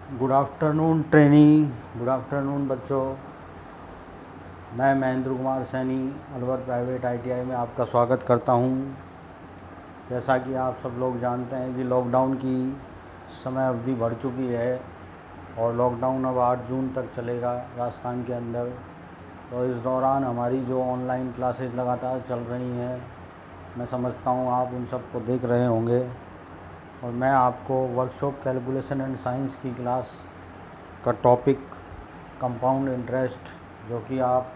Good afternoon trainee, good afternoon बच्चों। मैं Mahendra Kumar Saini Alwar private ITI में आपका स्वागत करता हूं। जैसा कि आप सब लोग जानते हैं कि लॉकडाउन की समय अवधि बढ़ चुकी है और लॉकडाउन अब 8 जून तक चलेगा राजस्थान के अंदर। तो इस दौरान हमारी जो ऑनलाइन क्लासेज लगातार चल रही हैं, मैं समझता हूं आप उन सबको देख रहे होंगे। और मैं आपको वर्कशॉप कैलकुलेशन एंड साइंस की क्लास का टॉपिक कंपाउंड इंटरेस्ट, जो कि आप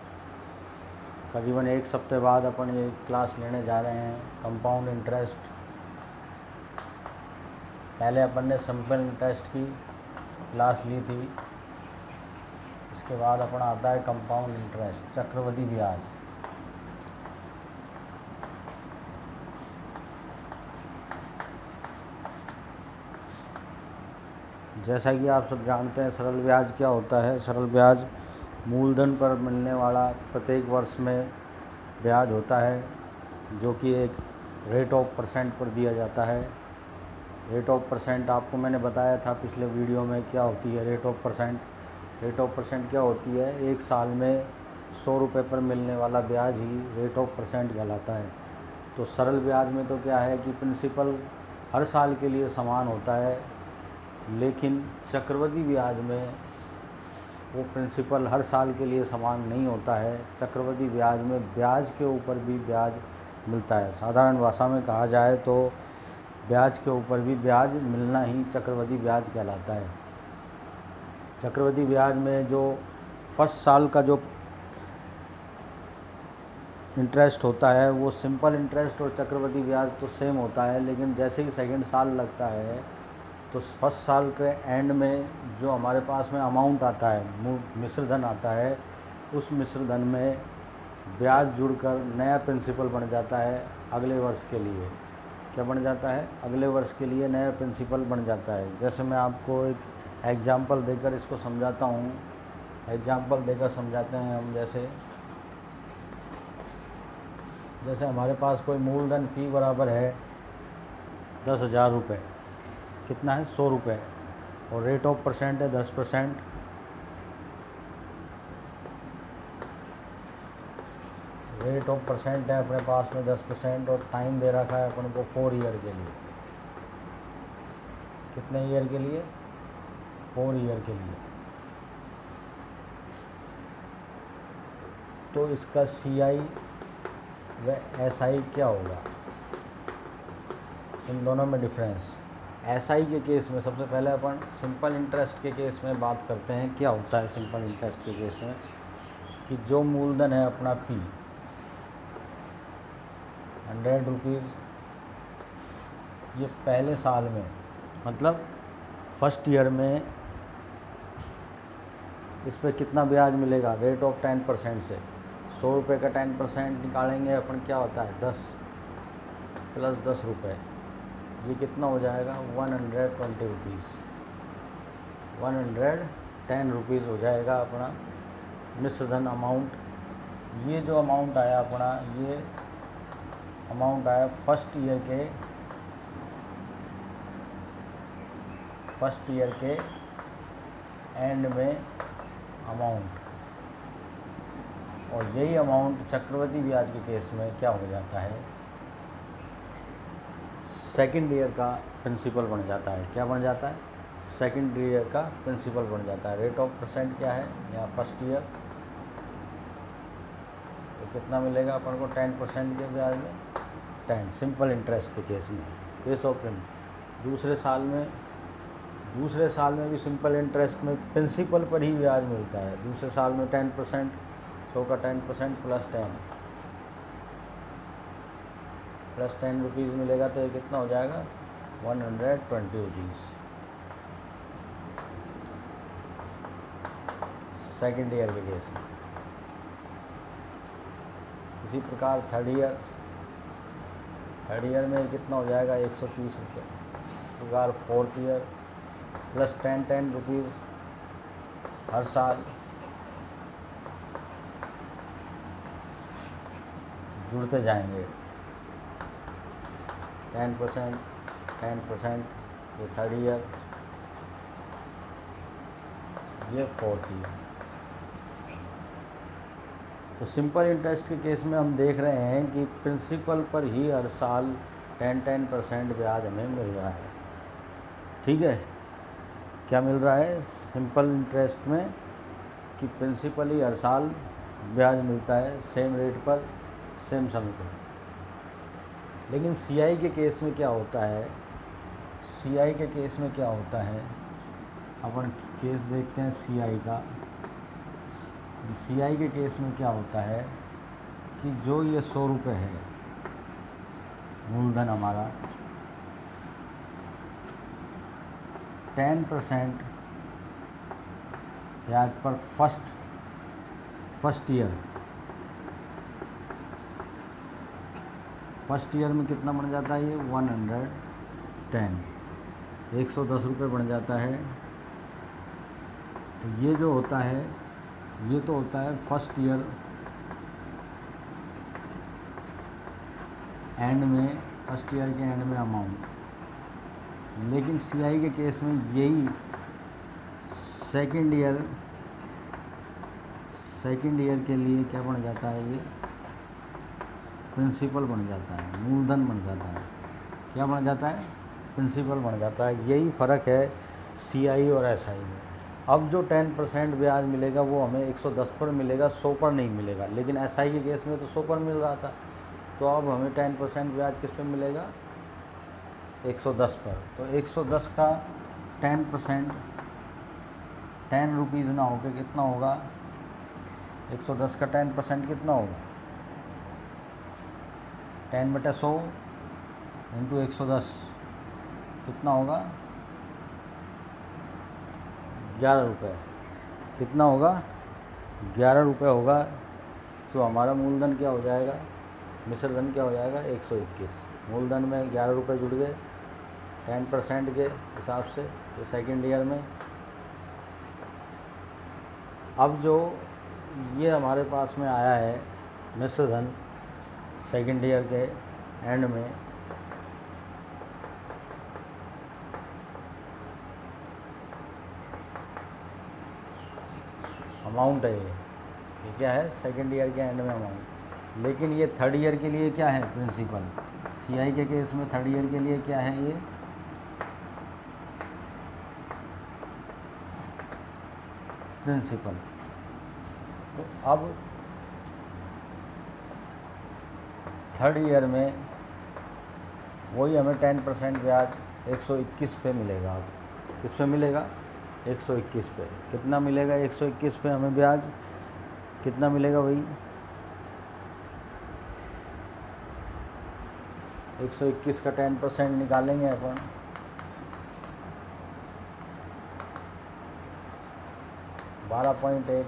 करीबन एक हफ्ते बाद अपन ये क्लास लेने जा रहे हैं। कंपाउंड इंटरेस्ट, पहले अपन ने सिंपल इंटरेस्ट की क्लास ली थी, इसके बाद अपन आता है कंपाउंड इंटरेस्ट, चक्रवृद्धि ब्याज। जैसा कि आप सब जानते हैं, सरल ब्याज क्या होता है। सरल ब्याज मूलधन पर मिलने वाला प्रत्येक वर्ष में ब्याज होता है, जो कि एक रेट ऑफ परसेंट पर दिया जाता है। रेट ऑफ परसेंट आपको मैंने बताया था पिछले वीडियो में क्या होती है rate of percent. Rate of percent क्या होती है, एक साल में 100 रुपये पर मिलने वाला ब्याज ही रेट ऑफ परसेंट कहलाता है। तो सरल ब्याज में तो क्या है कि प्रिंसिपल हर साल के लिए समान होता है, लेकिन चक्रवृद्धि ब्याज में वो प्रिंसिपल हर साल के लिए समान नहीं होता है। चक्रवृद्धि ब्याज में ब्याज के ऊपर भी ब्याज मिलता है। साधारण भाषा में कहा जाए तो ब्याज के ऊपर भी ब्याज मिलना ही चक्रवृद्धि ब्याज कहलाता है। चक्रवृद्धि ब्याज में जो फर्स्ट साल का जो इंटरेस्ट होता है वो सिंपल इंटरेस्ट और चक्रवृद्धि ब्याज तो सेम होता है, लेकिन जैसे ही सेकंड साल लगता है तो फर्स्ट साल के एंड में जो हमारे पास में अमाउंट आता है, मिश्र धन आता है, उस मिश्र धन में ब्याज जुड़कर नया प्रिंसिपल बन जाता है अगले वर्ष के लिए। क्या बन जाता है? अगले वर्ष के लिए नया प्रिंसिपल बन जाता है। जैसे मैं आपको एक एग्जांपल देकर इसको समझाता हूँ। एग्जांपल देकर समझाते हैं हम। जैसे हमारे पास कोई मूलधन फी बराबर है 10,000 रुपये। कितना है? 100 रुपये। और रेट ऑफ परसेंट है 10%। रेट ऑफ परसेंट है अपने पास में 10% और टाइम दे रखा है अपन को 4 ईयर के लिए। कितने ईयर के लिए? 4 ईयर के लिए। तो इसका CI व SI क्या होगा, इन दोनों में डिफरेंस। SI के केस में सबसे पहले अपन सिंपल इंटरेस्ट के केस में बात करते हैं। क्या होता है सिंपल इंटरेस्ट के केस में कि जो मूलधन है अपना P 100 रुपीज़, ये पहले साल में मतलब फर्स्ट ईयर में इस पर कितना ब्याज मिलेगा? रेट ऑफ 10% से 100 रुपये का 10% निकालेंगे अपन, क्या होता है 10 प्लस 10 रुपये, ये कितना हो जाएगा? 120 रुपीज़। 110 रुपीज़ हो जाएगा अपना मिश्र धन अमाउंट। ये जो अमाउंट आया अपना, ये अमाउंट आया फर्स्ट ईयर के एंड में अमाउंट। और यही अमाउंट चक्रवृद्धि ब्याज के केस में क्या हो जाता है? सेकंड ईयर का प्रिंसिपल बन जाता है। क्या बन जाता है? सेकंड ईयर का प्रिंसिपल बन जाता है। रेट ऑफ परसेंट क्या है यहाँ? फर्स्ट ईयर तो कितना मिलेगा अपन को? 10% के ब्याज में 10, सिंपल इंटरेस्ट के केस में। केस ऑफ दूसरे साल में भी सिंपल इंटरेस्ट में प्रिंसिपल पर ही ब्याज मिलता है। दूसरे साल में 10%, 100 का 10% प्लस 10 रुपीज़ मिलेगा, तो ये कितना हो जाएगा? 120 रुपीज़ सेकेंड ईयर के केस में। इसी प्रकार थर्ड ईयर में कितना हो जाएगा? 130 रुपये। इस प्रकार फोर्थ ईयर प्लस 10 रुपीज़ हर साल जुड़ते जाएंगे। 10%, ये थर्ड ईयर, ये 4th ईयर। तो सिंपल इंटरेस्ट के केस में हम देख रहे हैं कि प्रिंसिपल पर ही हर साल 10% ब्याज हमें मिल रहा है। ठीक है, क्या मिल रहा है सिंपल इंटरेस्ट में कि प्रिंसिपल ही हर साल ब्याज मिलता है सेम रेट पर सेम समय पर। लेकिन सीआई के केस में क्या होता है, सीआई के केस में क्या होता है, अपन केस देखते हैं सीआई का। सीआई के केस में क्या होता है कि जो ये 100 रुपये है मूलधन हमारा, 10% ब्याज पर फर्स्ट ईयर में कितना बन जाता है ये 110 रुपये बन जाता है। तो ये जो होता है ये तो होता है फर्स्ट ईयर एंड में, फर्स्ट ईयर के एंड में अमाउंट। लेकिन सीआई के केस में यही सेकंड ईयर के लिए क्या बन जाता है, ये प्रिंसिपल बन जाता है, मूलधन बन जाता है। क्या बन जाता है, प्रिंसिपल बन जाता है। यही फ़र्क है सीआई और एसआई में। अब जो 10% ब्याज मिलेगा वो हमें 110 पर मिलेगा, 100 पर नहीं मिलेगा। लेकिन एसआई के केस में तो 100 पर मिल रहा था, तो अब हमें 10% ब्याज किस पे मिलेगा, 110 पर। तो 110 का 10%, 10 रुपीज़ ना होकर कितना होगा, 110 का 10% कितना होगा, 10/100 इंटू 110 कितना होगा, 11 रुपये। कितना होगा, 11 रुपये होगा। तो हमारा मूलधन क्या हो जाएगा, मिश्रधन क्या हो जाएगा, 121। मूलधन में 11 रुपये जुड़ गए 10% के हिसाब से, तो सेकेंड ईयर में। अब जो ये हमारे पास में आया है मिश्रधन सेकेंड ईयर के एंड में, अमाउंट है ये क्या है, सेकेंड ईयर के एंड में अमाउंट। लेकिन ये थर्ड ईयर के लिए क्या है, प्रिंसिपल। सीआई के केस में थर्ड ईयर के लिए क्या है, ये प्रिंसिपल। तो अब थर्ड ईयर में वही हमें 10% ब्याज 121 पे मिलेगा। अब किस पे मिलेगा, 121 पे। कितना मिलेगा, 121 पे हमें ब्याज कितना मिलेगा भाई, 121 का 10% निकालेंगे अपन, 12.1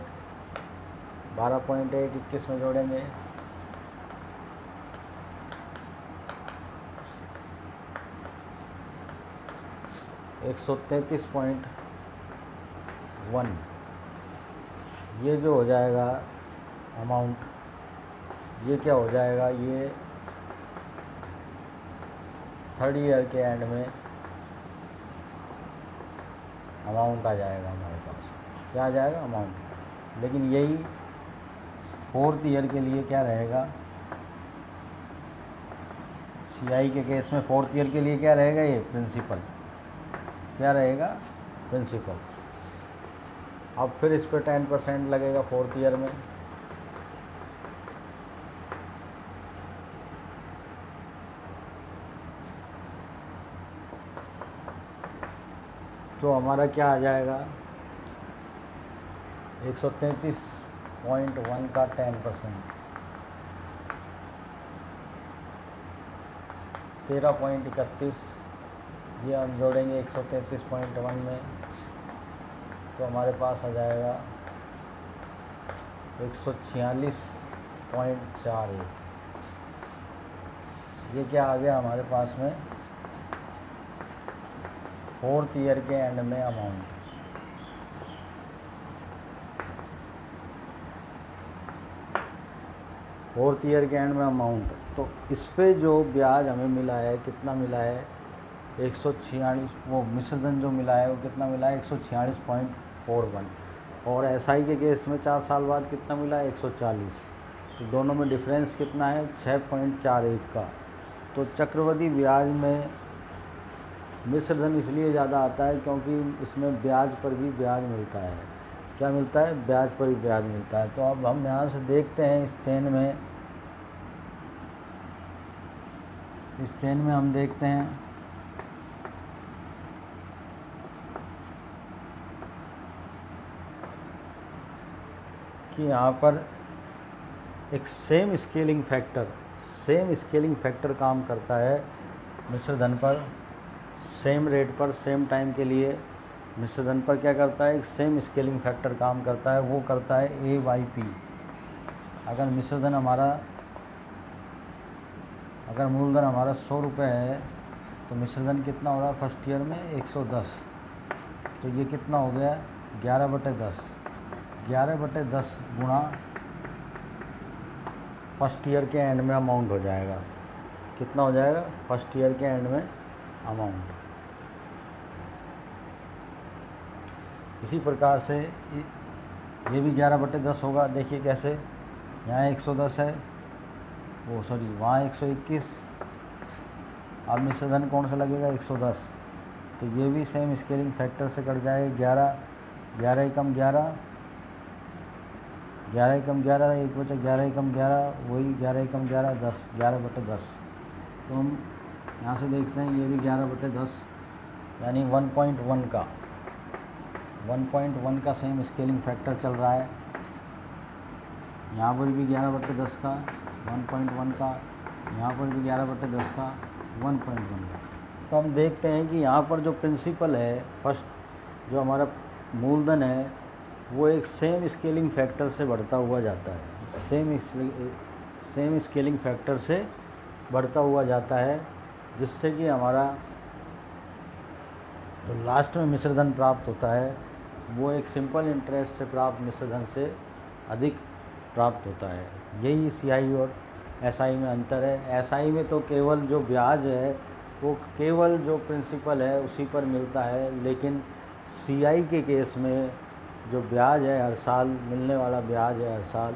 21 में जोड़ेंगे, 133.1। ये जो हो जाएगा अमाउंट, ये क्या हो जाएगा, ये थर्ड ईयर के एंड में अमाउंट आ जाएगा हमारे पास। क्या आ जाएगा, अमाउंट। लेकिन यही फोर्थ ईयर के लिए क्या रहेगा, सीआई के केस में फोर्थ ईयर के लिए क्या रहेगा, ये प्रिंसिपल। क्या रहेगा, प्रिंसिपल। अब फिर इस पर 10% लगेगा फोर्थ ईयर में। तो हमारा क्या आ जाएगा, 133.1 का 10%, 13.31। ये हम जोड़ेंगे 133.1 में, तो हमारे पास आ जाएगा 146.41। ये क्या आ गया हमारे पास में, फोर्थ ईयर के एंड में अमाउंट। फोर्थ ईयर के एंड में अमाउंट। तो इस पे जो ब्याज हमें मिला है, कितना मिला है, 146। वो मिश्रधन जो मिला है वो कितना मिला है, 146.41। और एसआई के केस में 4 साल बाद कितना मिला, 140। तो दोनों में डिफरेंस कितना है, 6.41 का। तो चक्रवृद्धि ब्याज में मिश्र धन इसलिए ज़्यादा आता है क्योंकि इसमें ब्याज पर भी ब्याज मिलता है। क्या मिलता है, ब्याज पर भी ब्याज मिलता है। तो अब हम यहाँ से देखते हैं इस चेन में हम देखते हैं कि यहाँ पर एक सेम स्केलिंग फैक्टर काम करता है मिश्र धन पर, सेम रेट पर सेम टाइम के लिए मिश्र धन पर क्या करता है, एक सेम स्केलिंग फैक्टर काम करता है, वो करता है A/P। अगर मूलधन हमारा 100 रुपये है तो मिश्र धन कितना हो रहा है फर्स्ट ईयर में, 110। तो ये कितना हो गया, 11/10। 11/10 गुणा फर्स्ट ईयर के एंड में अमाउंट हो जाएगा। कितना हो जाएगा, फर्स्ट ईयर के एंड में अमाउंट। इसी प्रकार से ये भी 11/10 होगा। देखिए कैसे, यहाँ 110 है, वहाँ 121। अब मिश्र धन कौन सा लगेगा, 110। तो ये भी सेम स्केलिंग फैक्टर से कट जाएगा। 11 एकम 11, 11 एकम 11, 1 बचा 11 एकम 11, वही 11 एकम 11, 10, 11/10। तो हम यहाँ से देखते हैं ये भी 11/10 यानी 1.1 का सेम स्केलिंग फैक्टर चल रहा है। यहाँ पर भी 11/10 का 1.1 का, यहाँ पर भी 11/10 का 1.1 का। तो हम देखते हैं कि यहाँ पर जो प्रिंसिपल है, फर्स्ट जो हमारा मूलधन है, वो एक सेम स्केलिंग फैक्टर से बढ़ता हुआ जाता है। सेम स्केलिंग फैक्टर से बढ़ता हुआ जाता है, जिससे कि हमारा जो लास्ट में मिश्र धन प्राप्त होता है वो एक सिंपल इंटरेस्ट से प्राप्त मिश्र धन से अधिक प्राप्त होता है। यही सीआई और एसआई में अंतर है। एसआई में तो केवल जो ब्याज है वो केवल जो प्रिंसिपल है उसी पर मिलता है, लेकिन सीआई के केस में जो ब्याज है, हर साल मिलने वाला ब्याज है, हर साल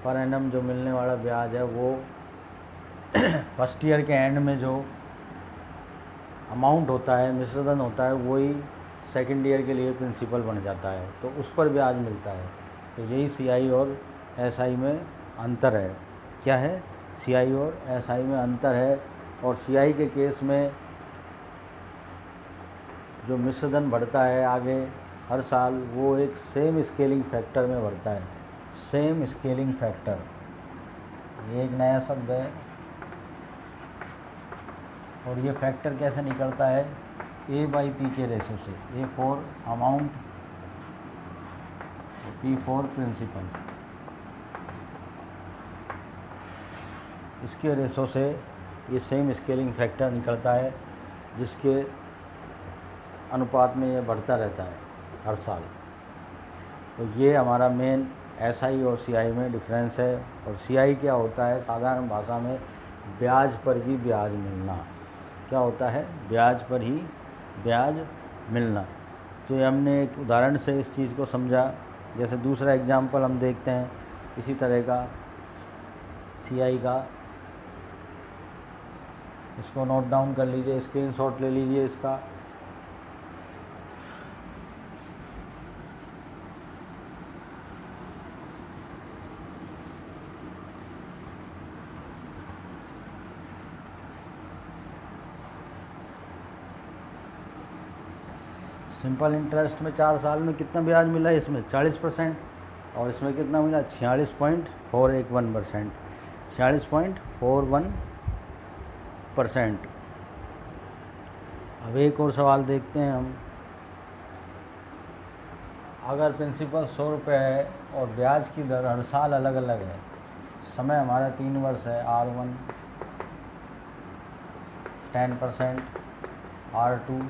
पर एनम जो मिलने वाला ब्याज है, वो फर्स्ट ईयर के एंड में जो अमाउंट होता है, मिश्र धन होता है, वही सेकंड ईयर के लिए प्रिंसिपल बन जाता है, तो उस पर ब्याज मिलता है। तो यही सीआई और एसआई में अंतर है। क्या है, सीआई और एसआई में अंतर है। और सीआई के केस में जो मिश्र धन बढ़ता है आगे हर साल, वो एक सेम स्केलिंग फैक्टर में बढ़ता है। सेम स्केलिंग फैक्टर, ये एक नया शब्द है। और ये फैक्टर कैसे निकलता है, A/P के रेशो से। A for amount, P for principal, इसके रेशो से ये सेम स्केलिंग फैक्टर निकलता है, जिसके अनुपात में ये बढ़ता रहता है हर साल। तो ये हमारा मेन एसआई और सीआई में डिफरेंस है। और सीआई क्या होता है, साधारण भाषा में ब्याज पर भी ब्याज मिलना। क्या होता है, ब्याज पर ही ब्याज मिलना। तो ये हमने एक उदाहरण से इस चीज़ को समझा। जैसे दूसरा एग्जाम्पल हम देखते हैं इसी तरह का सीआई का, इसको नोट डाउन कर लीजिए, स्क्रीनशॉट ले लीजिए इसका। सिंपल इंटरेस्ट में 4 साल में कितना ब्याज मिला, इसमें 40%, और इसमें कितना मिला, 46.411%। 46.41%। अब एक और सवाल देखते हैं हम। अगर प्रिंसिपल 100 रुपये है और ब्याज की दर हर साल अलग अलग है, समय हमारा 3 वर्ष है, R1 10%, R2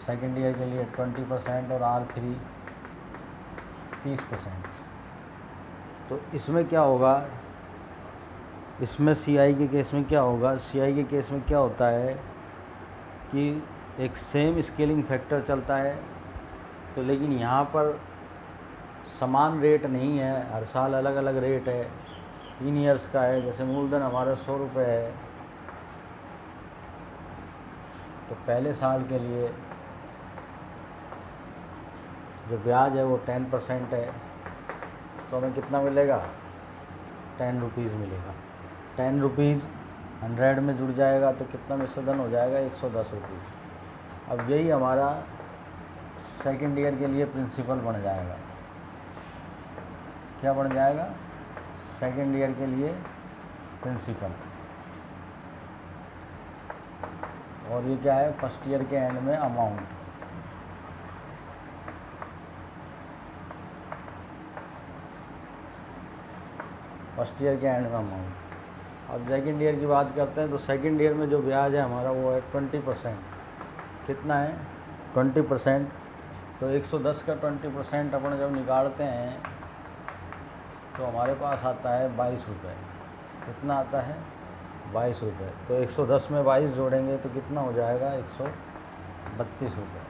सेकेंड ईयर के लिए 20% और R3 30%। तो इसमें क्या होगा, इसमें सीआई के केस में क्या होगा, सीआई के केस में क्या होता है कि एक सेम स्केलिंग फैक्टर चलता है। तो लेकिन यहाँ पर समान रेट नहीं है, हर साल अलग अलग रेट है। 3 ईयर्स का है, जैसे मूलधन हमारा 100 रुपये है, तो पहले साल के लिए जो ब्याज है वो 10% है, तो हमें कितना मिलेगा? 10 रुपीज़ मिलेगा। 10 रुपीज़ 100 में जुड़ जाएगा तो कितना मिश्रधन हो जाएगा? 110 रुपीज़। अब यही हमारा सेकेंड ईयर के लिए प्रिंसिपल बन जाएगा। क्या बन जाएगा? सेकेंड ईयर के लिए प्रिंसिपल। और ये क्या है? फर्स्ट ईयर के एंड में अमाउंट। फर्स्ट ईयर के एंड में अमाउंट। अब सेकेंड ईयर की बात करते हैं तो सेकेंड ईयर में जो ब्याज है हमारा वो है 20%। कितना है? 20%। तो 110 का 20% अपन जब निकालते हैं तो हमारे पास आता है 22 रुपये। कितना आता है? 22 रुपये। तो 110 में 22 जोड़ेंगे तो कितना हो जाएगा? 132 रुपये।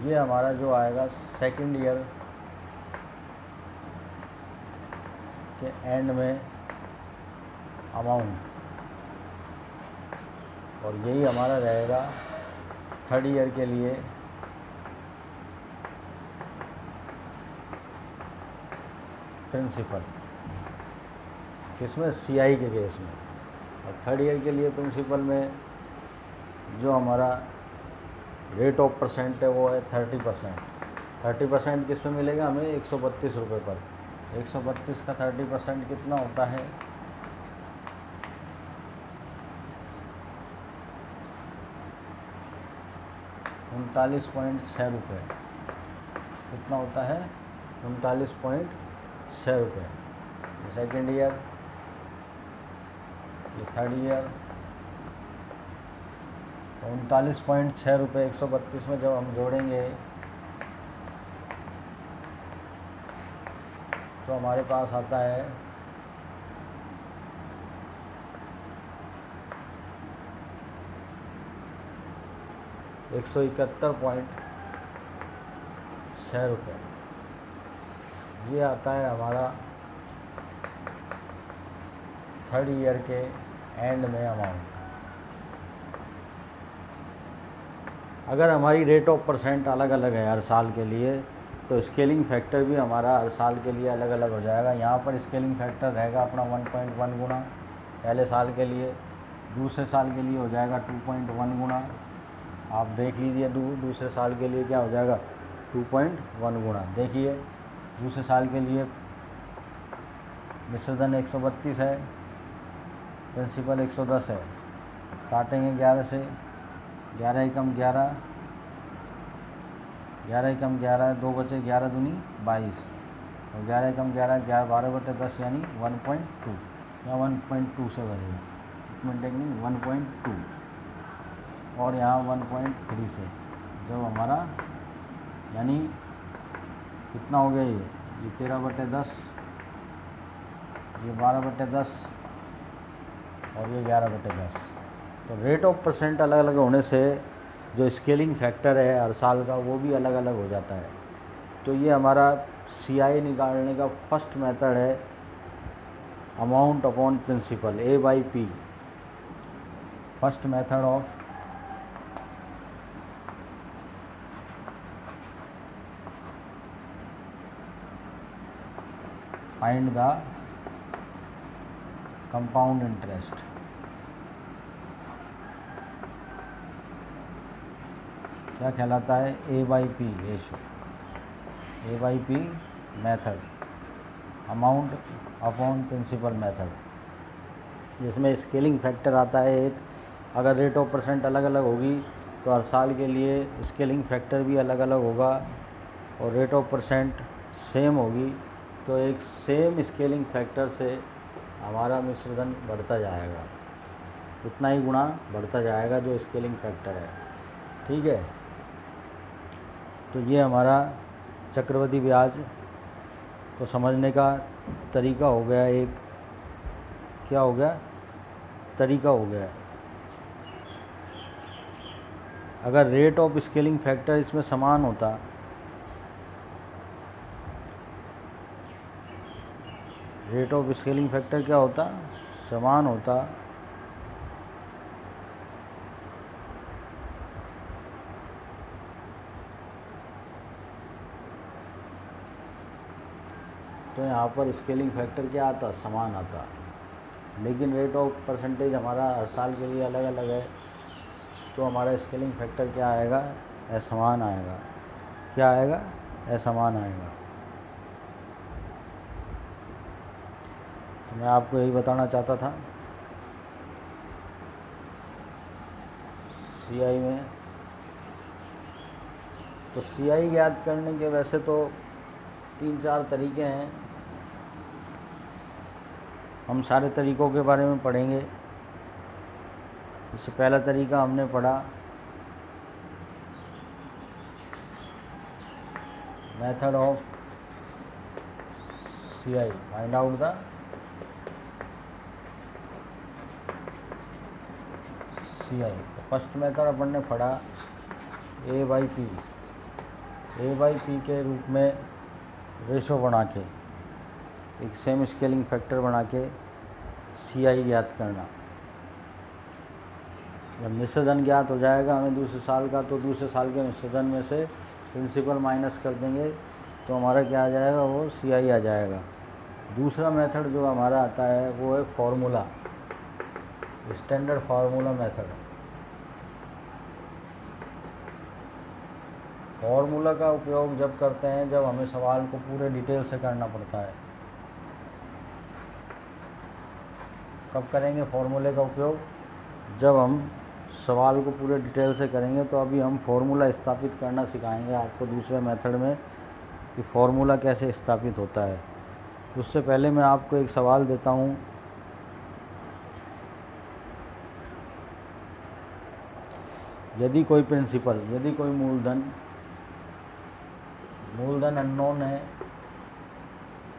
ये हमारा जो आएगा सेकेंड ईयर के एंड में अमाउंट। और यही हमारा रहेगा थर्ड ईयर के लिए प्रिंसिपल। किसमें? सीआई के केस में। और थर्ड ईयर के लिए प्रिंसिपल में जो हमारा रेट ऑफ परसेंट है वो है 30%। 30% किस पे मिलेगा हमें? 132 रुपये पर। 132 का 30% कितना होता है? 39.6 रुपये। कितना होता है? 39.6 रुपये। सेकेंड ईयर, ये थर्ड ईयर। 39.6 रुपये 132 में जब हम जोड़ेंगे तो हमारे पास आता है 171.6 रुपये। ये आता है हमारा थर्ड ईयर के एंड में अमाउंट। अगर हमारी रेट ऑफ परसेंट अलग अलग है हर साल के लिए तो स्केलिंग फैक्टर भी हमारा हर साल के लिए अलग अलग हो जाएगा। यहाँ पर स्केलिंग फैक्टर रहेगा अपना 1.1 गुना पहले साल के लिए, दूसरे साल के लिए हो जाएगा 2.1 गुना। आप देख लीजिए दूसरे साल के लिए क्या हो जाएगा? 2.1 गुना। देखिए दूसरे साल के लिए मिश्रधन 132 है, प्रिंसिपल 110 है। काटेंगे 11 से, 11 एकम 11, 11 एकम 11, 2 बचे, 11 दूनी 22, और 11 एकम 11, 12/10 यानी 1.2 या 1.2 से बनेगा। इसमें टेक्निक 1.2 और यहाँ 1.3 से जब हमारा यानी कितना हो गया? ये 13/10, ये 12/10 और ये 11/10। तो रेट ऑफ परसेंट अलग अलग होने से जो स्केलिंग फैक्टर है हर साल का वो भी अलग अलग हो जाता है। तो ये हमारा सीआई निकालने का फर्स्ट मेथड है amount upon principal, A/P। First method of find the compound interest. क्या कहलाता है? A/P ratio, A/P method, amount upon principal method, जिसमें स्केलिंग फैक्टर आता है एक। अगर रेट ऑफ परसेंट अलग अलग होगी तो हर साल के लिए स्केलिंग फैक्टर भी अलग अलग होगा, और रेट ऑफ परसेंट सेम होगी तो एक सेम स्केलिंग फैक्टर से हमारा मिश्रधन बढ़ता जाएगा, उतना ही गुणा बढ़ता जाएगा जो स्केलिंग फैक्टर है। ठीक है, तो ये हमारा चक्रवृद्धि ब्याज को समझने का तरीका हो गया। एक क्या हो गया? तरीका हो गया। अगर रेट ऑफ स्केलिंग फैक्टर इसमें समान होता रेट ऑफ स्केलिंग फैक्टर क्या होता, समान होता तो यहाँ पर स्केलिंग फैक्टर क्या आता, समान आता। लेकिन रेट ऑफ परसेंटेज हमारा हर साल के लिए अलग अलग है, तो हमारा स्केलिंग फैक्टर क्या आएगा, असमान आएगा। क्या आएगा, असमान आएगा। तो मैं आपको यही बताना चाहता था। सीआई में तो सीआई ज्ञात करने के वैसे तो 3-4 तरीके हैं। हम सारे तरीक़ों के बारे में पढ़ेंगे। इससे पहला तरीका हमने पढ़ा method of CI, find out the CI. तो फर्स्ट मेथड अपन ने पढ़ा A/P, A/P के रूप में रेशो बना के, एक सेम स्केलिंग फैक्टर बना के सीआई ज्ञात करना। जब मिश्रधन ज्ञात हो जाएगा हमें दूसरे साल का, तो दूसरे साल के मिश्रधन में से प्रिंसिपल माइनस कर देंगे तो हमारा क्या आ जाएगा, वो सीआई आ जाएगा। दूसरा मेथड जो हमारा आता है वो है formula, standard formula method. Formula का उपयोग जब करते हैं जब हमें सवाल को पूरे डिटेल से करना पड़ता है। कब करेंगे फार्मूले का उपयोग, जब हम सवाल को पूरे डिटेल से करेंगे। तो अभी हम फार्मूला स्थापित करना सिखाएंगे आपको दूसरे मेथड में कि फार्मूला कैसे स्थापित होता है। उससे पहले मैं आपको एक सवाल देता हूँ। यदि कोई प्रिंसिपल, यदि कोई मूलधन अननोन है,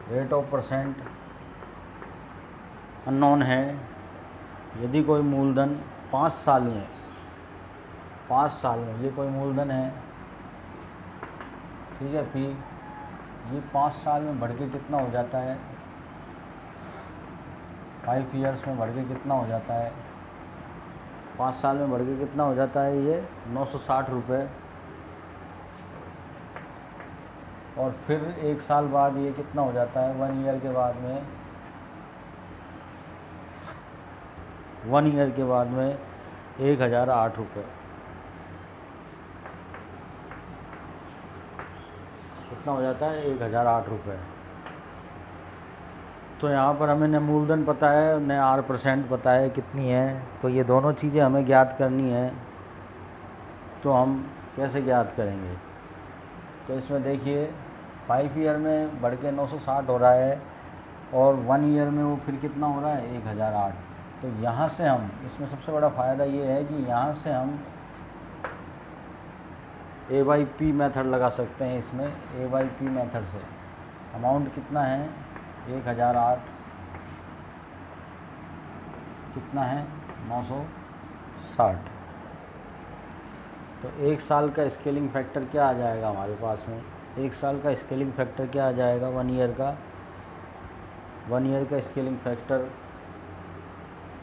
रेट ऑफ परसेंट अननोन है, यदि कोई मूलधन 5 साल में ये कोई मूलधन है, ठीक है, P, ये 5 साल में बढ़ के कितना हो जाता है, 5 ईयर्स में बढ़ के कितना हो जाता है, 5 साल में बढ़ के कितना हो जाता है, ये 960 रुपये। और फिर 1 साल बाद ये कितना हो जाता है, 1 ईयर के बाद में 1008 रुपये। कितना हो जाता है, 1008 रुपये। तो यहाँ पर हमें न मूलधन पता है न R% पता है कितनी है, तो ये दोनों चीज़ें हमें ज्ञात करनी है। तो हम कैसे ज्ञात करेंगे, तो इसमें देखिए 5 ईयर में बढ़ के 960 हो रहा है और 1 ईयर में वो फिर कितना हो रहा है, 1008। तो यहाँ से हम, इसमें सबसे बड़ा फ़ायदा ये है कि यहाँ से हम A/P मेथड लगा सकते हैं। इसमें A/P मेथड से अमाउंट कितना है, 1008, कितना है, 960। तो 1 साल का स्केलिंग फैक्टर क्या आ जाएगा हमारे पास में, 1 साल का स्केलिंग फैक्टर क्या आ जाएगा, 1 ईयर का स्केलिंग फैक्टर।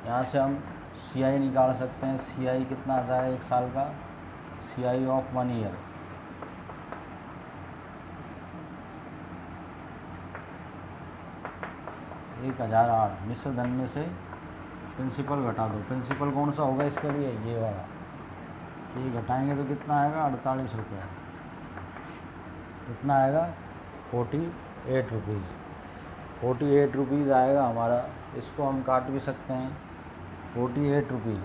यहाँ से हम सीआई निकाल सकते हैं। सीआई कितना आता है 1 साल का, सीआई ऑफ 1 ईयर, $1008। मिश्रधन में से प्रिंसिपल घटा दो। प्रिंसिपल कौन सा होगा इसके लिए, ये वाला। तो ये घटाएंगे तो कितना आएगा, 48 रुपये। कितना आएगा, 48 रुपीज़। 48 रुपीज़ आएगा हमारा। इसको हम काट भी सकते हैं, 48 रुपीज़।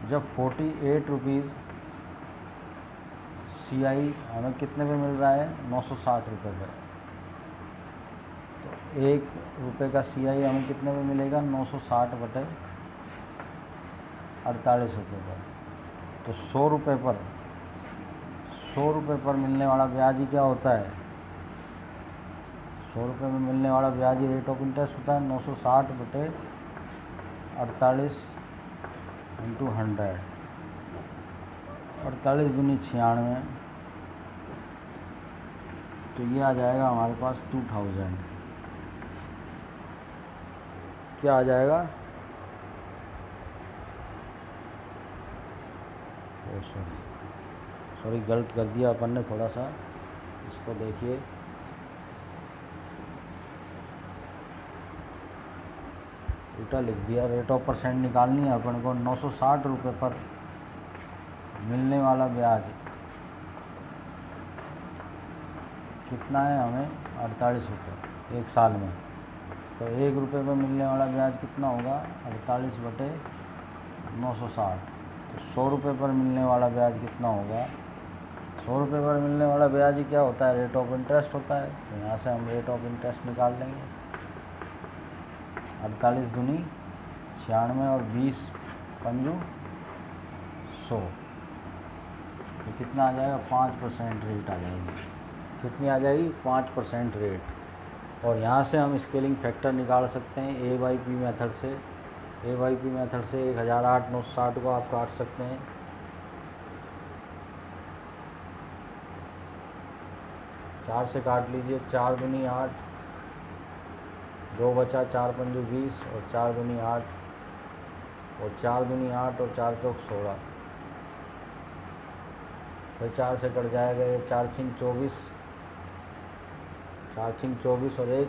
जब 48 रुपीज़ सीआई हमें कितने पे मिल रहा है, 960 रुपये पर। तो 1 रुपये का सीआई हमें कितने पे मिलेगा, 960 बटे 48 रुपये पर। तो 100 रुपये पर मिलने वाला ब्याज ही क्या होता है, 100 रुपये में मिलने वाला ब्याज ही रेट ऑफ इंटरेस्ट होता है। 960 बटे 48 इंटू 100, 48 दूनी 96। तो ये आ जाएगा हमारे पास 2000। क्या आ जाएगा, सॉरी गलत कर दिया अपन ने थोड़ा सा, इसको देखिए। उल्टा लिख दिया। रेट ऑफ परसेंट निकालनी है अपन को। 960 रुपये पर मिलने वाला ब्याज कितना है हमें, 48 रुपये एक साल में। तो 1 रुपये पर मिलने वाला ब्याज कितना होगा, 48/960। तो 100 रुपये पर मिलने वाला ब्याज कितना होगा, 100 रुपये पर मिलने वाला ब्याज ही क्या होता है, रेट ऑफ इंटरेस्ट होता है। तो यहाँ से हम रेट ऑफ इंटरेस्ट निकाल लेंगे। 48 दूनी 96 और 20 पंजू 100, तो कितना आ जाएगा, 5% रेट आ जाएगी। कितनी आ जाएगी, 5% रेट। और यहाँ से हम स्केलिंग फैक्टर निकाल सकते हैं AYP मेथड से। AYP मेथड से 1008/960 को आप काट सकते हैं। 4 से काट लीजिए, 4 दूनी 8, 2 बचा, 4 पंजू 20 और 4 दूनी 8 और 4 दूनी 8 और 4 चौक 16। फिर 4 से कट जाएगा ये, 4 छिंग 24, 4 छिंग 24 और 1,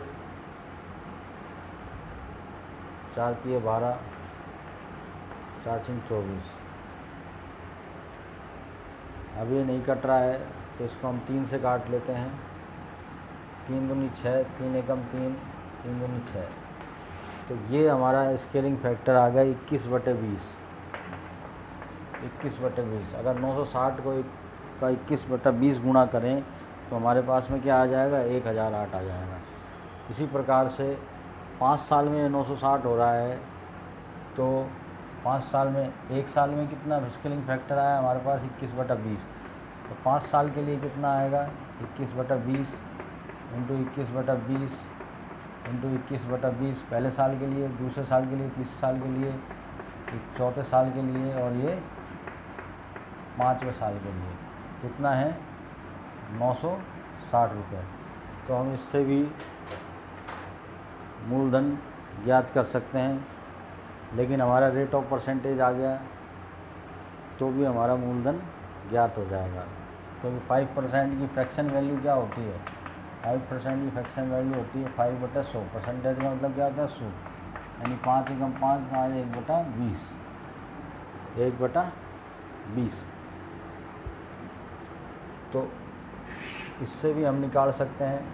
4 तिये 12, 4 छिंग 24। अब ये नहीं कट रहा है तो इसको हम 3 से काट लेते हैं। 3 दूनी 6, 3 एकम 3, 3 दूनी 6। तो ये हमारा स्केलिंग फैक्टर आ गया 21/20। 21/20। अगर 960 को का 21/20 गुणा करें तो हमारे पास में क्या आ जाएगा, 1008 आ जाएगा। इसी प्रकार से 5 साल में 960 हो रहा है, तो 5 साल में, 1 साल में कितना स्केलिंग फैक्टर आया हमारे पास, 21/20। तो 5 साल के लिए कितना आएगा, 21/20 इंटू 21/20 इंटू 21/20। पहले साल के लिए, दूसरे साल के लिए, तीसरे साल के लिए, चौथे साल के लिए और ये 5वें साल के लिए कितना है, 960 रुपये। तो हम इससे भी मूलधन ज्ञात कर सकते हैं। लेकिन हमारा रेट ऑफ परसेंटेज आ गया तो भी हमारा मूलधन ज्ञात हो जाएगा। क्योंकि 5% की फ्रैक्शन वैल्यू क्या होती है, 5% की फ्रैक्शन वैल्यू होती है 5/100। परसेंटेज का मतलब क्या होता है, 100, यानी 5 एकम 5 1/20, 1/20। तो इससे भी हम निकाल सकते हैं।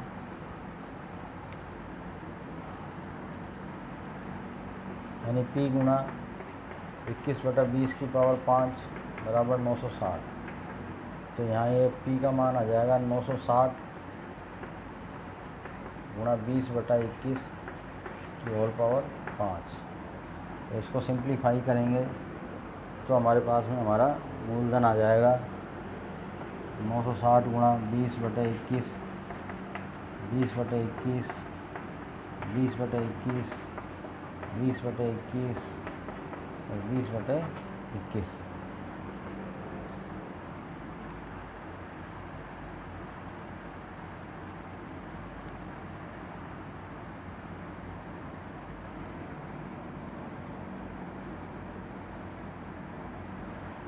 यानी P गुना 21/20 की पावर 5 बराबर 960। तो यहाँ ये P का मान आ जाएगा 960 गुणा 20/21 की होल पावर 5। तो इसको सिंप्लीफाई करेंगे तो हमारे पास में हमारा मूलधन आ जाएगा 960 गुणा 20/21, 20/21, 20/21, 20/21 और 20/21।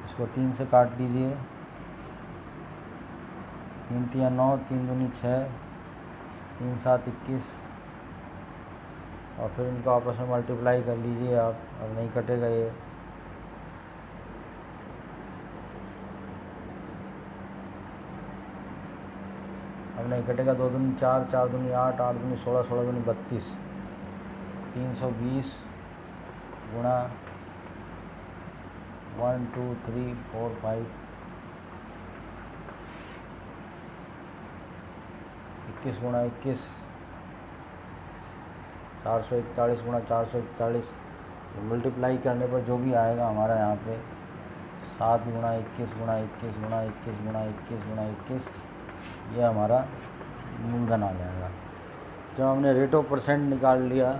इसको 3 से काट दीजिए, 3 तिया 9, 3 दूनी 6, 3 7 21 और फिर इनको आपस में मल्टीप्लाई कर लीजिए आप। अब नहीं कटेगा ये। अब नहीं कटेगा। 2 दूनी 4, 4 दूनी 8, 8 दूनी 16, 16 दूनी 32, 320 गुणा 1 2 3 4 5, 21 गुणा 21, 441 गुणा 441। मल्टीप्लाई करने पर जो भी आएगा हमारा यहाँ पे 7 गुणा 21 गुणा 21 गुणा 21 गुणा 21 गुणा 21, ये हमारा मूलधन आ जाएगा। जब हमने रेट ऑफ परसेंट निकाल लिया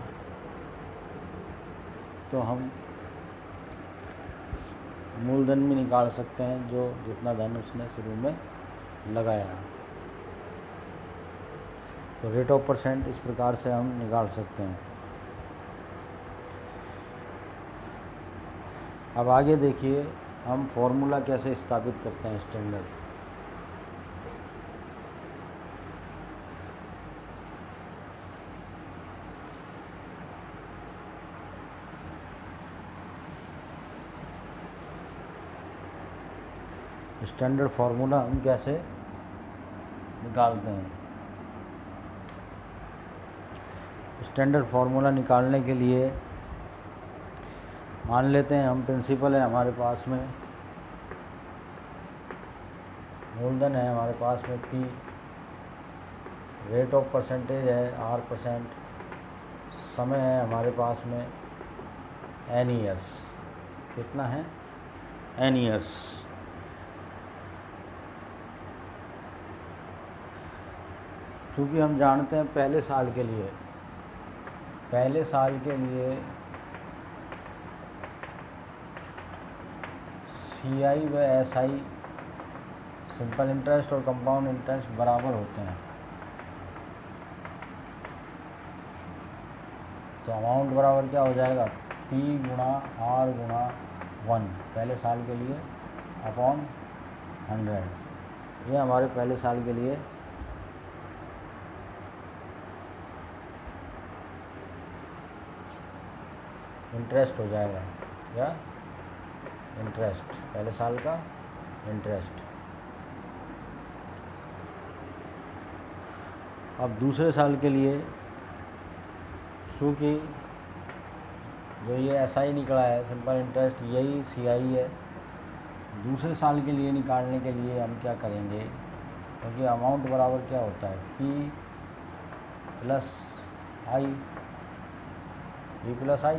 तो हम मूलधन भी निकाल सकते हैं, जो जितना धन उसने शुरू में लगाया। तो रेट ऑफ परसेंट इस प्रकार से हम निकाल सकते हैं। अब आगे देखिए हम फॉर्मूला कैसे स्थापित करते हैं स्टैंडर्ड। स्टैंडर्ड फार्मूला हम कैसे निकालते हैं। स्टैंडर्ड फार्मूला निकालने के लिए मान लेते हैं हम प्रिंसिपल है हमारे पास में, मूलधन है हमारे पास में P, रेट ऑफ परसेंटेज है R%, समय है हमारे पास में N ईयर्स। कितना है? N years. क्योंकि हम जानते हैं पहले साल के लिए CI व SI सिंपल इंटरेस्ट और कंपाउंड इंटरेस्ट बराबर होते हैं, तो अमाउंट बराबर क्या हो जाएगा? P गुणा R गुणा 1 पहले साल के लिए अपॉन 100। ये हमारे पहले साल के लिए इंटरेस्ट हो जाएगा, या इंटरेस्ट, पहले साल का इंटरेस्ट। अब दूसरे साल के लिए चूँकि जो ये SI निकला है सिंपल इंटरेस्ट, यही CI है। दूसरे साल के लिए निकालने के लिए हम क्या करेंगे, क्योंकि अमाउंट बराबर क्या होता है? P plus I, P plus I।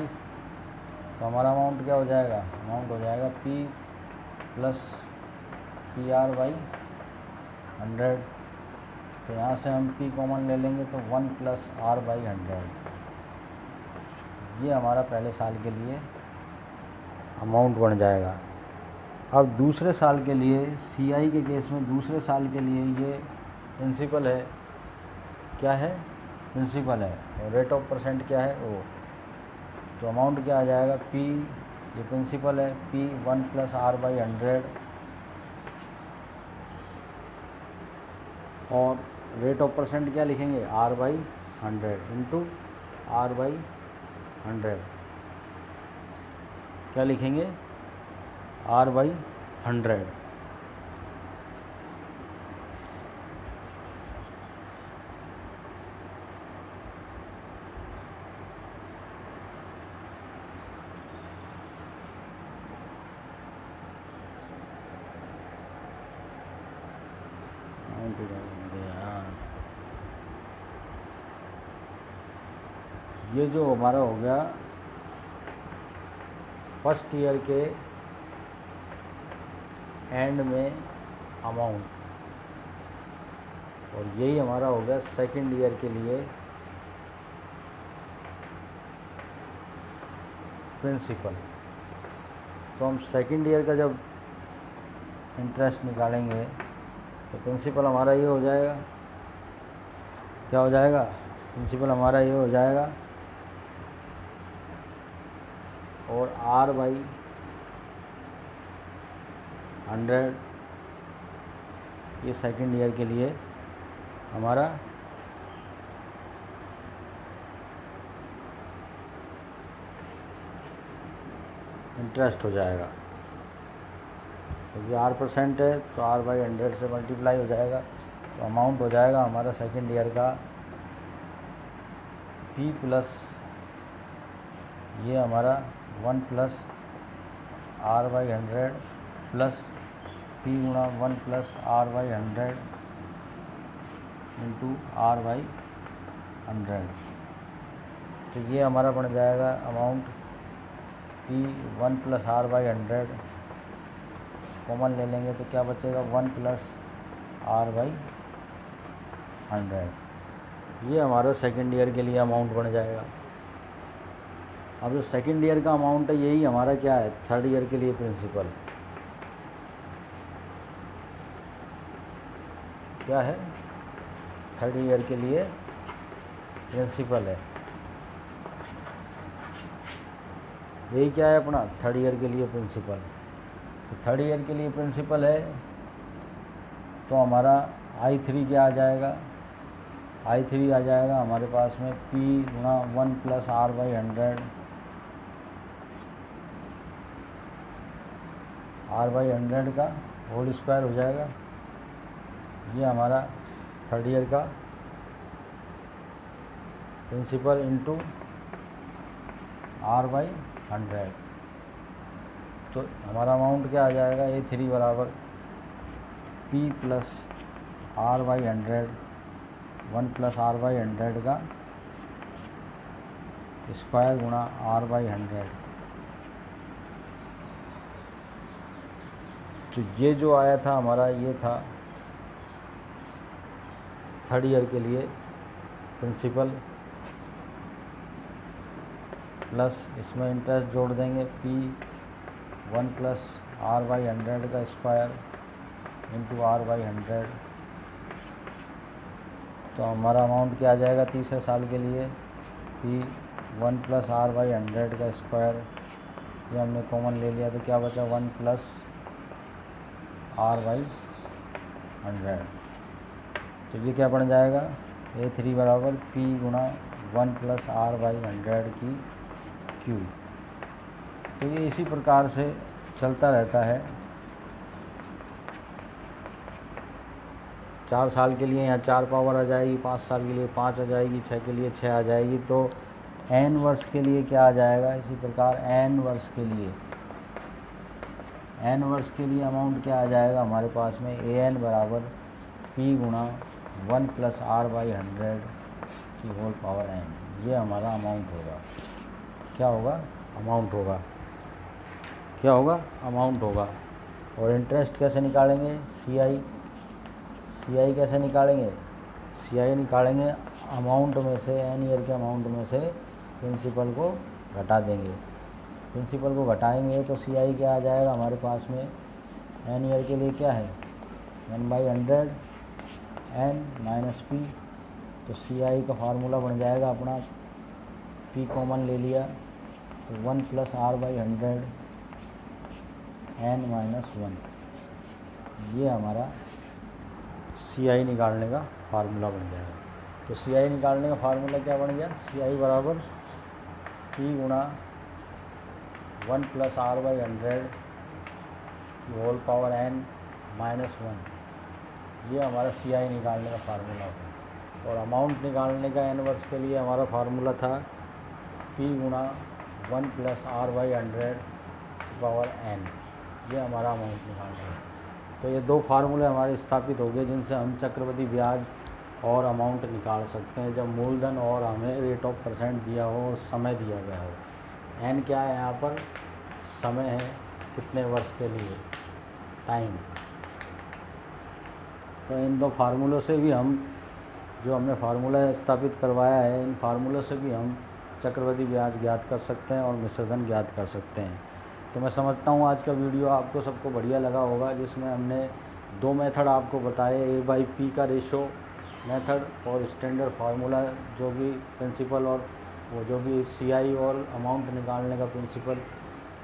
तो हमारा अमाउंट क्या हो जाएगा? अमाउंट हो जाएगा P प्लस PR बाई 100। तो यहाँ से हम P कॉमन ले लेंगे तो 1 प्लस R बाई 100। ये हमारा पहले साल के लिए अमाउंट बन जाएगा। अब दूसरे साल के लिए CI के केस में दूसरे साल के लिए ये प्रिंसिपल है, क्या है? प्रिंसिपल है। और रेट ऑफ परसेंट क्या है? O। तो अमाउंट क्या आ जाएगा? P, ये प्रिंसिपल है, P 1 प्लस R बाई 100 और रेट ऑफ परसेंट क्या लिखेंगे? R by 100 into R by 100। क्या लिखेंगे? R by 100। ये जो हमारा हो गया फर्स्ट ईयर के एंड में अमाउंट, और यही हमारा हो गया सेकंड ईयर के लिए प्रिंसिपल। तो हम सेकंड ईयर का जब इंटरेस्ट निकालेंगे तो प्रिंसिपल हमारा ये हो जाएगा, क्या हो जाएगा? प्रिंसिपल हमारा ये हो जाएगा और R बाई 100 ये सेकंड ईयर के लिए हमारा इंटरेस्ट हो जाएगा। क्योंकि R% है तो R बाई 100 से मल्टीप्लाई हो जाएगा, तो अमाउंट हो जाएगा हमारा सेकंड ईयर का P प्लस ये हमारा 1 plus R by 100 plus P गुणा 1 plus R by 100 into R by 100। तो ये हमारा बन जाएगा amount P 1 plus R by 100। Common ले लेंगे तो क्या बचेगा? 1 प्लस R बाई 100। ये हमारा सेकेंड ईयर के लिए अमाउंट बन जाएगा। अब जो सेकेंड ईयर का अमाउंट है यही हमारा क्या है? थर्ड ईयर के लिए प्रिंसिपल क्या है? थर्ड ईयर के लिए प्रिंसिपल है। यही क्या है अपना थर्ड ईयर के लिए प्रिंसिपल। तो थर्ड ईयर के लिए प्रिंसिपल है तो हमारा I3 क्या आ जाएगा, I3 आ जाएगा हमारे पास में P गुणा 1 प्लस R/100 R/100 का होल स्क्वायर हो जाएगा। ये हमारा थर्ड ईयर का प्रिंसिपल इंटू R/100। तो हमारा अमाउंट क्या आ जाएगा, A3 बराबर P plus R/100 1 plus R/100 का स्क्वायर गुणा R/100। तो ये जो आया था हमारा, ये था थर्ड ईयर के लिए प्रिंसिपल, प्लस इसमें इंटरेस्ट जोड़ देंगे P 1 प्लस R/100 का स्क्वायर इंटू R/100। तो हमारा अमाउंट क्या आ जाएगा तीसरे साल के लिए, P 1 प्लस R/100 का स्क्वायर, ये हमने कॉमन ले लिया तो क्या बचा 1 प्लस R/100। तो ये क्या बन जाएगा, A3 बराबर P गुणा 1 प्लस R/100 की क्यूब। तो ये इसी प्रकार से चलता रहता है। 4 साल के लिए यहाँ 4 पावर आ जाएगी, 5 साल के लिए 5 आ जाएगी, 6 के लिए 6 आ जाएगी। तो n वर्ष के लिए क्या आ जाएगा, इसी प्रकार n वर्ष के लिए अमाउंट क्या आ जाएगा हमारे पास में, an बराबर P गुणा 1 प्लस R/100 की होल पावर n। ये हमारा अमाउंट होगा। क्या होगा, अमाउंट होगा। क्या होगा, अमाउंट होगा। और इंटरेस्ट कैसे निकालेंगे, CI कैसे निकालेंगे, CI निकालेंगे अमाउंट में से, n ईयर के अमाउंट में से प्रिंसिपल को घटा देंगे। प्रिंसिपल को घटाएंगे तो CI क्या आ जाएगा हमारे पास में, n ईयर के लिए क्या है 1/100 n माइनस P। तो CI का फार्मूला बन जाएगा अपना, P कॉमन ले लिया तो 1 प्लस R/100 n माइनस 1। ये हमारा CI निकालने का फार्मूला बन जाएगा। तो CI निकालने का फार्मूला क्या बन गया, CI बराबर P गुणा 1 प्लस R/100 की होल पावर n माइनस 1। ये हमारा CI निकालने का फार्मूला होगा। और अमाउंट निकालने का n वर्ष के लिए हमारा फार्मूला था P गुणा 1 प्लस R/100 की पावर n। ये हमारा अमाउंट निकालना है। तो ये दो फार्मूले हमारे स्थापित हो गए जिनसे हम चक्रवृद्धि ब्याज और अमाउंट निकाल सकते हैं जब मूलधन और हमें रेट ऑफ परसेंट दिया हो और समय दिया गया हो। n क्या है यहाँ पर, समय है, कितने वर्ष के लिए, टाइम। तो इन दो फार्मूलों से भी हम, जो हमने फार्मूला स्थापित करवाया है, इन फार्मूलों से भी हम चक्रवृद्धि ब्याज ज्ञात कर सकते हैं और मिश्रधन ज्ञात कर सकते हैं। तो मैं समझता हूँ आज का वीडियो आपको सबको बढ़िया लगा होगा, जिसमें हमने दो मेथड आपको बताए, A/P का रेशो मेथड और स्टैंडर्ड फार्मूला जो कि प्रिंसिपल और वो जो कि CI और अमाउंट निकालने का प्रिंसिपल,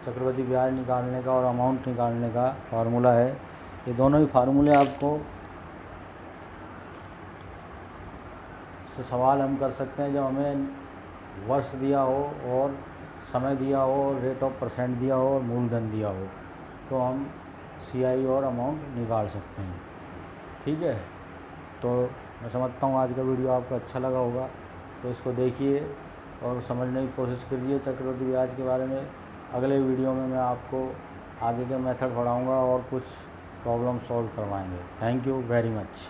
चक्रवृद्धि ब्याज निकालने का और अमाउंट निकालने का फार्मूला है। ये दोनों ही फार्मूले आपको से सवाल हम कर सकते हैं जब हमें वर्ष दिया हो और समय दिया हो और रेट ऑफ परसेंट दिया हो और मूलधन दिया हो, तो हम CI और अमाउंट निकाल सकते हैं। ठीक है, तो मैं समझता हूँ आज का वीडियो आपको अच्छा लगा होगा, तो इसको देखिए और समझने की कोशिश कीजिए चक्रवृद्धि ब्याज के बारे में। अगले वीडियो में मैं आपको आगे के मेथड पढ़ाऊँगा और कुछ प्रॉब्लम सॉल्व करवाएंगे। Thank you very much.